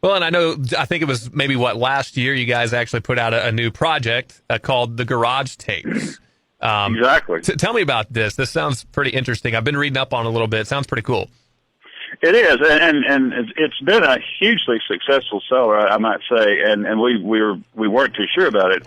Well, and I think it was maybe last year you guys actually put out a new project called the Garage Tapes. Exactly. Tell me about this. This sounds pretty interesting. I've been reading up on it a little bit. It sounds pretty cool. It is, and it's been a hugely successful seller, I might say, and we weren't too sure about it.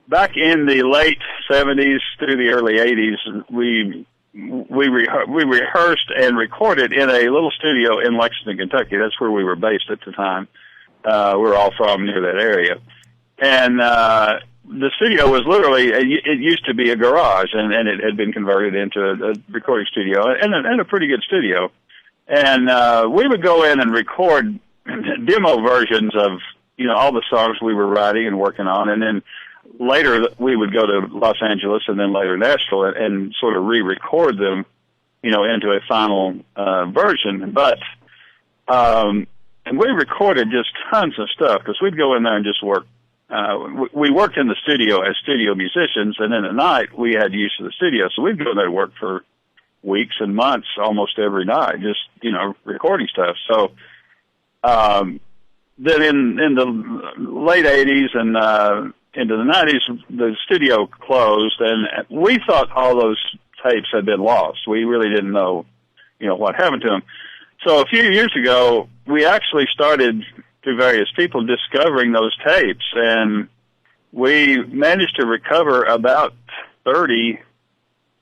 Back in the late 70s through the early 80s, we rehearsed and recorded in a little studio in Lexington, Kentucky. That's where we were based at the time. We were all from near that area, and the studio was literally, it used to be a garage, and it had been converted into a recording studio, and a pretty good studio. And we would go in and record demo versions of, all the songs we were writing and working on, and then later we would go to Los Angeles and then later Nashville and sort of re-record them, into a final version. But and we recorded just tons of stuff because we'd go in there and just work. We worked in the studio as studio musicians, and then at night we had use of the studio, so we'd go there and work for weeks and months almost every night, just recording stuff. So then in the late 80s and into the 90s, the studio closed, and we thought all those tapes had been lost. We really didn't know what happened to them. So a few years ago, we actually started, through various people, discovering those tapes, and we managed to recover about 30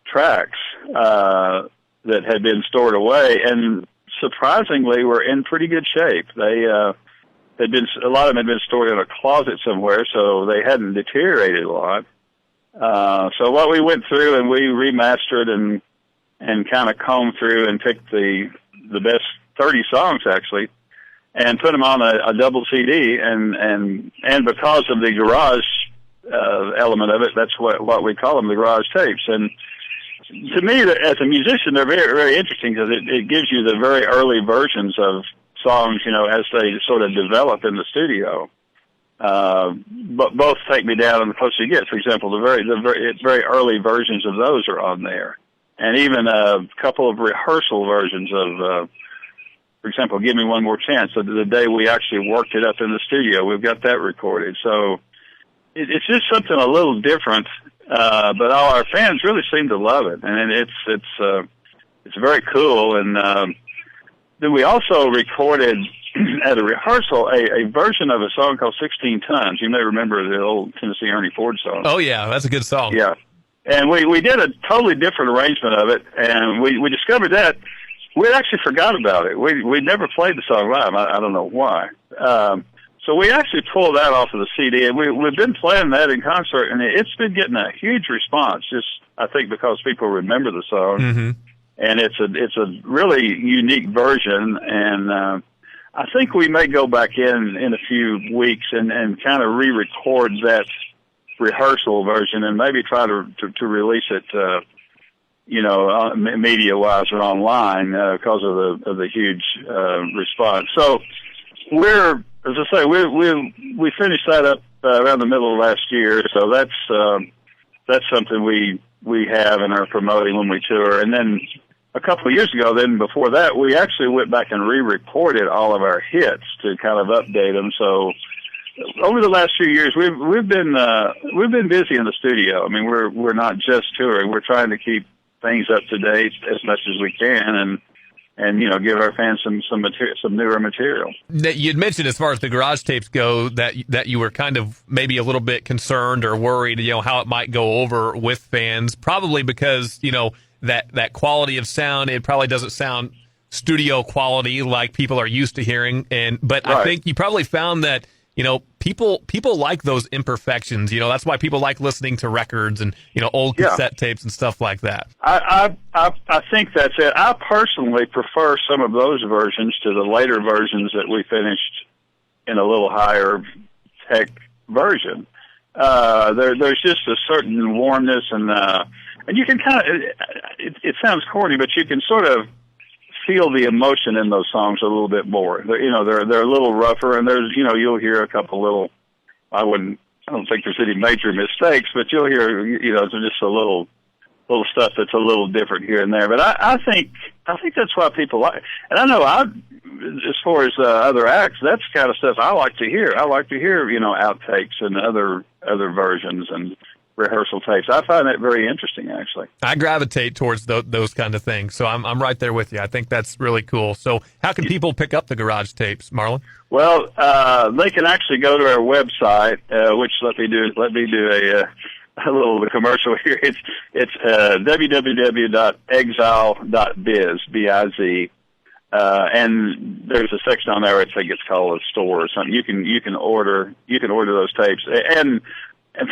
tracks that had been stored away, and surprisingly were in pretty good shape. A lot of them had been stored in a closet somewhere, so they hadn't deteriorated a lot. So what we went through and we remastered and kind of combed through and picked the best 30 songs actually, and put them on a double CD, and because of the garage element of it, that's what we call them, the garage tapes. And to me, as a musician, they're very, very interesting because it gives you the very early versions of songs, as they sort of develop in the studio. But both Take Me Down and The Closer You Get, for example, the very early versions of those are on there, and even a couple of rehearsal versions of, for example, Give Me One More Chance. So the day we actually worked it up in the studio, we've got that recorded. So it's just something a little different. But all our fans really seem to love it, and it's very cool. And then we also recorded at a rehearsal a version of a song called 16 Tons. You may remember the old Tennessee Ernie Ford song. Oh yeah, that's a good song. Yeah, and we did a totally different arrangement of it, and we discovered that we'd actually forgot about it. We never played the song live. I don't know why. So we actually pulled that off of the CD, and we've been playing that in concert, and it's been getting a huge response, just, I think, because people remember the song. Mm-hmm. And it's a really unique version, and I think we may go back in a few weeks and kind of re-record that rehearsal version and maybe try to release it, media-wise or online because of the huge response. So as I say, we finished that up around the middle of last year, so that's something we have and are promoting when we tour. And then a couple of years ago, then before that, we actually went back and re-recorded all of our hits to kind of update them. So over the last few years, we've been busy in the studio. I mean, we're not just touring; we're trying to keep things up to date as much as we can, and give our fans some newer material. You'd mentioned, as far as the garage tapes go, that you were kind of maybe a little bit concerned or worried, how it might go over with fans, probably because that quality of sound, it probably doesn't sound studio quality like people are used to hearing. But right. I think you probably found that people like those imperfections. That's why people like listening to records and old cassette tapes and stuff like that. I think that's it. I personally prefer some of those versions to the later versions that we finished in a little higher tech version. There's just a certain warmness and you can kind of, it sounds corny, but you can sort of feel the emotion in those songs a little bit more. They're a little rougher, and there's, you'll hear a couple little, I don't think there's any major mistakes, but you'll hear, just a little little stuff that's a little different here and there. But I think that's why people like. And I know as far as other acts, that's the kind of stuff I like to hear. I like to hear outtakes and other versions and rehearsal tapes. I find that very interesting, actually. I gravitate towards those kind of things, so I'm right there with you. I think that's really cool. So how can people pick up the garage tapes, Marlon? Well, they can actually go to our website, which let me do a little commercial here. It's www.exile.biz, B-I-Z. And there's a section on there I think it's called a store or something. You can order those tapes and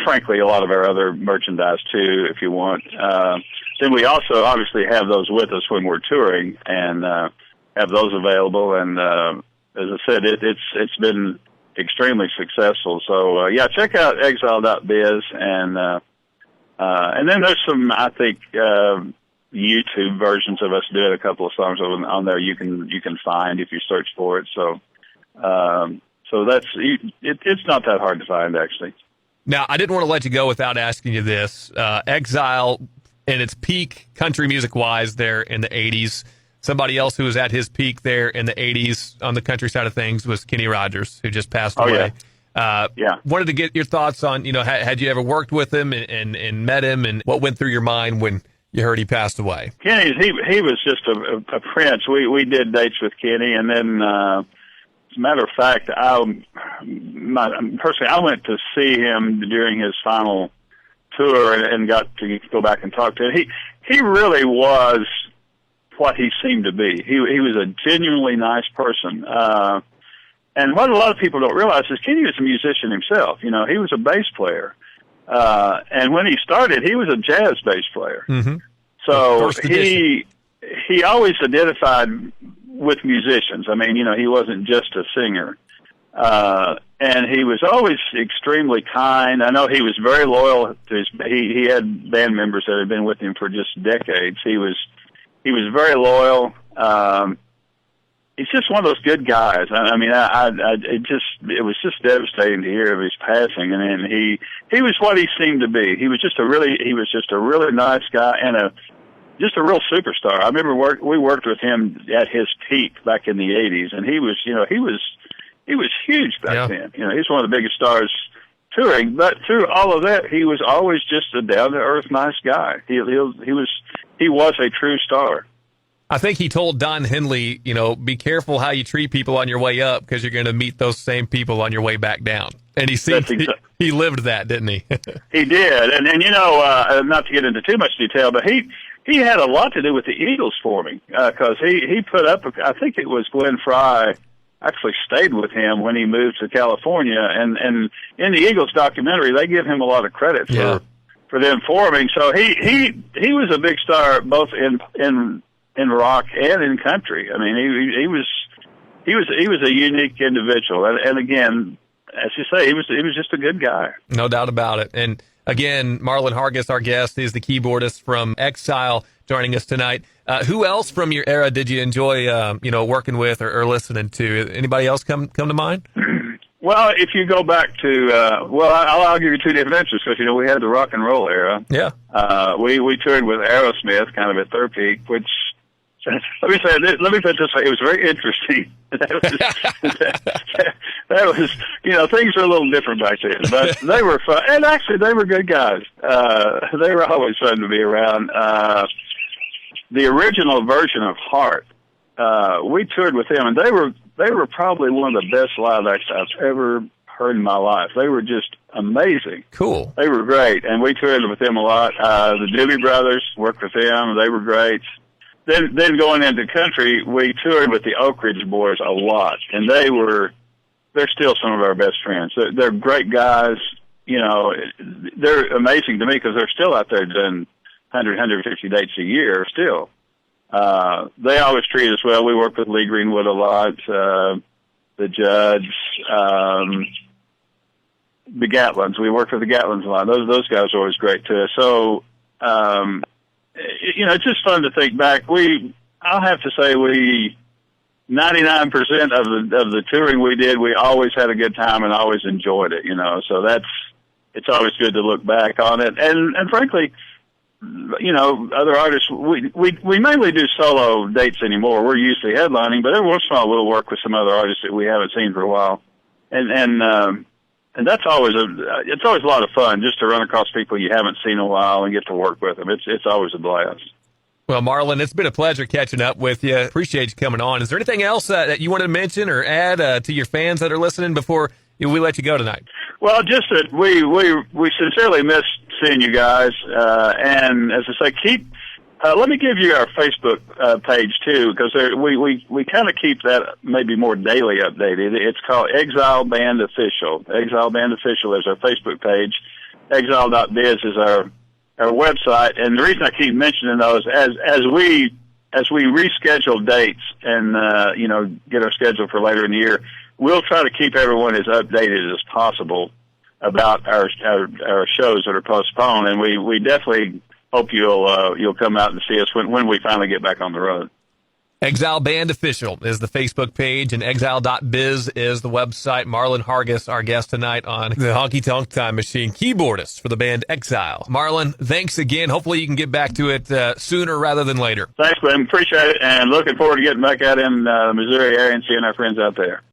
frankly a lot of our other merchandise too if you want. Then we also obviously have those with us when we're touring and have those available. And as I said, it's been extremely successful. So check out exile.biz and then there's some I think YouTube versions of us doing a couple of songs on there you can find if you search for it. So that's it's not that hard to find actually. Now, I didn't want to let you go without asking you this. Exile, in its peak country music-wise there in the 80s, somebody else who was at his peak there in the 80s on the country side of things was Kenny Rogers, who just passed away. Wanted to get your thoughts on, had you ever worked with him and met him, and what went through your mind when you heard he passed away? Kenny, he was just a prince. We did dates with Kenny, and then as a matter of fact, personally, I went to see him during his final tour and got to go back and talk to him. He really was what he seemed to be. He was a genuinely nice person. And what a lot of people don't realize is Kenny was a musician himself. He was a bass player. And when he started, he was a jazz bass player. Mm-hmm. So he always identified with musicians. I mean, he wasn't just a singer. And he was always extremely kind. I know he was very loyal to he had band members that had been with him for just decades. He was very loyal. He's just one of those good guys. I mean, it was just devastating to hear of his passing. And he was what he seemed to be. He was just a really nice guy and just a real superstar. I remember we worked with him at his peak back in the 80s, and he was huge back then. He's one of the biggest stars touring. But through all of that, he was always just a down to earth, nice guy. He was a true star. I think he told Don Henley, be careful how you treat people on your way up because you're going to meet those same people on your way back down. And he lived that, didn't he? He did. And not to get into too much detail, but he had a lot to do with the Eagles forming because he put up, I think it was Glenn Frey actually stayed with him when he moved to California. And in the Eagles documentary, they give him a lot of credit for them forming. So he was a big star both in rock and in country. I mean, he was a unique individual. And again, as you say, he was just a good guy. No doubt about it. And again, Marlon Hargis, our guest, is the keyboardist from Exile, joining us tonight. Who else from your era did you enjoy, working with or listening to? Anybody else come to mind? Well, if you go back to, I'll give you two different answers because, we had the rock and roll era. Yeah. We toured with Aerosmith kind of at their peak, which, let me put it this way, it was very interesting. That was, things were a little different back then, but they were fun. And actually, they were good guys. They were always fun to be around. The original version of Heart, we toured with them, and they were probably one of the best live acts I've ever heard in my life. They were just amazing. Cool. They were great, and we toured with them a lot. The Doobie Brothers worked with them. They were great. Then going into country, we toured with the Oak Ridge Boys a lot, and they're still some of our best friends. They're great guys. They're amazing to me because they're still out there doing 100, 150 dates a year still. They always treat us well. We work with Lee Greenwood a lot, the Judds, the Gatlins. We worked with the Gatlins a lot. Those guys are always great to us. So, it's just fun to think back. I'll have to say 99% of the touring we did, we always had a good time and always enjoyed it, So it's always good to look back on it. And frankly, other artists. We mainly do solo dates anymore. We're usually headlining, but every once in a while we'll work with some other artists that we haven't seen for a while, and that's always it's always a lot of fun just to run across people you haven't seen in a while and get to work with them. It's always a blast. Well, Marlon, it's been a pleasure catching up with you. Appreciate you coming on. Is there anything else that you wanted to mention or add to your fans that are listening before we let you go tonight? Well, just that we sincerely miss seeing you guys, and as I say, let me give you our Facebook page too, because we kind of keep that maybe more daily updated. It's called Exile Band Official. Exile Band Official is our Facebook page. Exile.biz is our website, and the reason I keep mentioning those as we reschedule dates and get our schedule for later in the year, we'll try to keep everyone as updated as possible about our shows that are postponed, and we definitely hope you'll come out and see us when we finally get back on the road. Exile Band Official is the Facebook page, and exile.biz is the website. Marlon Hargis, our guest tonight on the Honky Tonk Time Machine, keyboardist for the band Exile. Marlon, thanks again. Hopefully you can get back to it sooner rather than later. Thanks, Glenn. Appreciate it, and looking forward to getting back out in the Missouri area and seeing our friends out there.